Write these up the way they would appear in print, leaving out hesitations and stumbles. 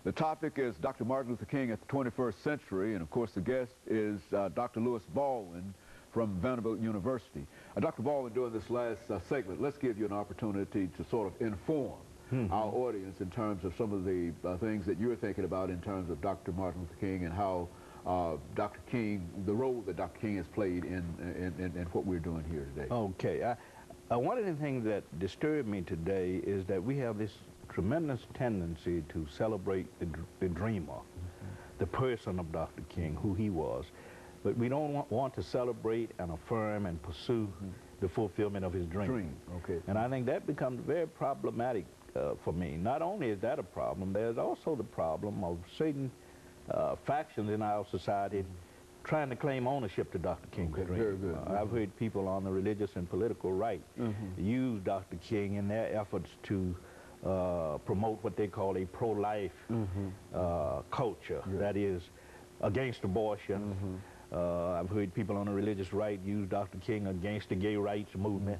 The topic is Dr. Martin Luther King at the 21st century, and of course the guest is Dr. Baldwin from Vanderbilt University. Dr. Baldwin, during this last segment, let's give you an opportunity to sort of inform our audience in terms of some of the things that you're thinking about in terms of Dr. Martin Luther King and how Dr. King, the role that Dr. King has played in what we're doing here today. Okay. One of the things that disturbed me today is that we have this tremendous tendency to celebrate the dreamer, the person of Dr. King, who he was. But we don't want to celebrate and affirm and pursue the fulfillment of his dream. Okay. And I think that becomes very problematic for me. Not only is that a problem, there's also the problem of certain factions in our society trying to claim ownership to Dr. King's dream. Very good. I've heard people on the religious and political right use Dr. King in their efforts to promote what they call a pro-life culture, that is against abortion. I've heard people on the religious right use Dr. King against the gay rights movement.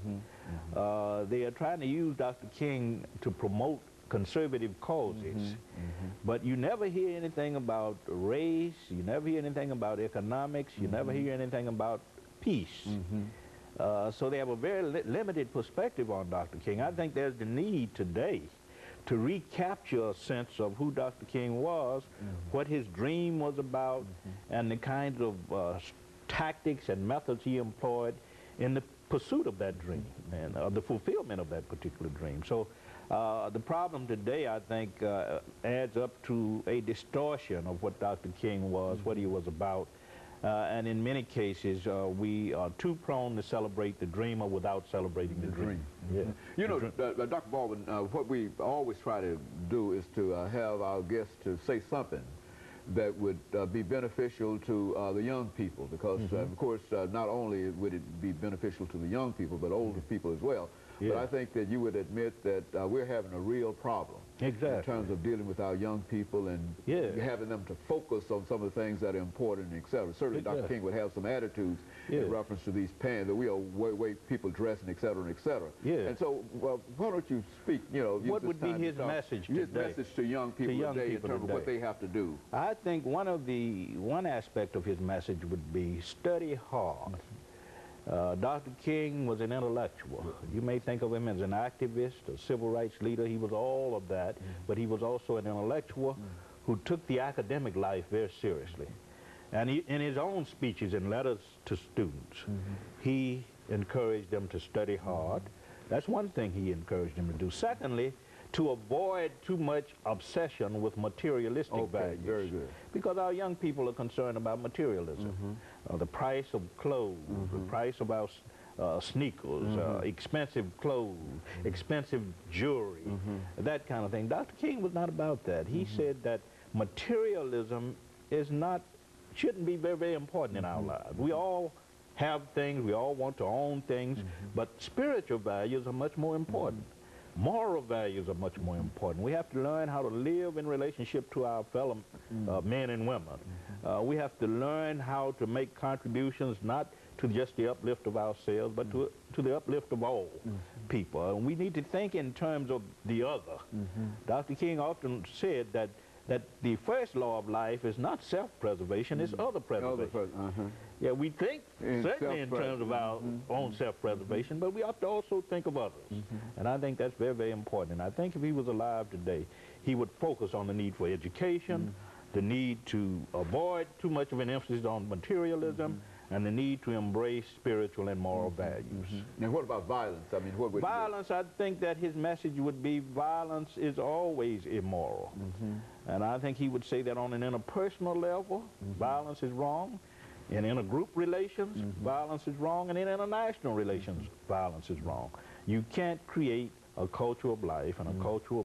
They are trying to use Dr. King to promote conservative causes, but you never hear anything about race, you never hear anything about economics, you never hear anything about peace. So they have a very limited perspective on Dr. King. I think there's the need today to recapture a sense of who Dr. King was, what his dream was about, and the kinds of tactics and methods he employed in the pursuit of that dream and the fulfillment of that particular dream. So the problem today, I think, adds up to a distortion of what Dr. King was, what he was about. And in many cases, we are too prone to celebrate the dreamer without celebrating the dream. You know, Dr. Baldwin, what we always try to do is to have our guests to say something that would be beneficial to the young people, because of course not only would it be beneficial to the young people, but older people as well. But I think that you would admit that we're having a real problem in terms of dealing with our young people and having them to focus on some of the things that are important, etc. Certainly Dr. King would have some attitudes in reference to these pants, that we are way people dressing, etc., etc. And so, why don't you speak, you know, what would be his message today? His message to young people today in terms of what they have to do. I think one aspect of his message would be study hard. Dr. King was an intellectual. You may think of him as an activist, a civil rights leader. He was all of that, but he was also an intellectual who took the academic life very seriously. And in his own speeches and letters to students, he encouraged them to study hard. That's one thing he encouraged them to do. Secondly, to avoid too much obsession with materialistic values. Very good. Because our young people are concerned about materialism. The price of clothes, the price of our sneakers, expensive clothes, expensive jewelry, that kind of thing. Dr. King was not about that. He said that materialism shouldn't be very important in our lives. We all have things, we all want to own things, but spiritual values are much more important. Moral values are much more important. We have to learn how to live in relationship to our fellow men and women. We have to learn how to make contributions not to just the uplift of ourselves, but to the uplift of all people. And we need to think in terms of the other. Dr. King often said that the first law of life is not self-preservation, it's other preservation. Yeah, we think certainly in terms of our own self-preservation, but we have to also think of others. And I think that's very important. And I think if he was alive today, he would focus on the need for education, the need to avoid too much of an emphasis on materialism, and the need to embrace spiritual and moral values. And what about violence? I mean, what would violence? I think that his message would be violence is always immoral. And I think he would say that on an interpersonal level, violence is wrong. And in group relations, violence is wrong. And in international relations, violence is wrong. You can't create a culture of life and a culture of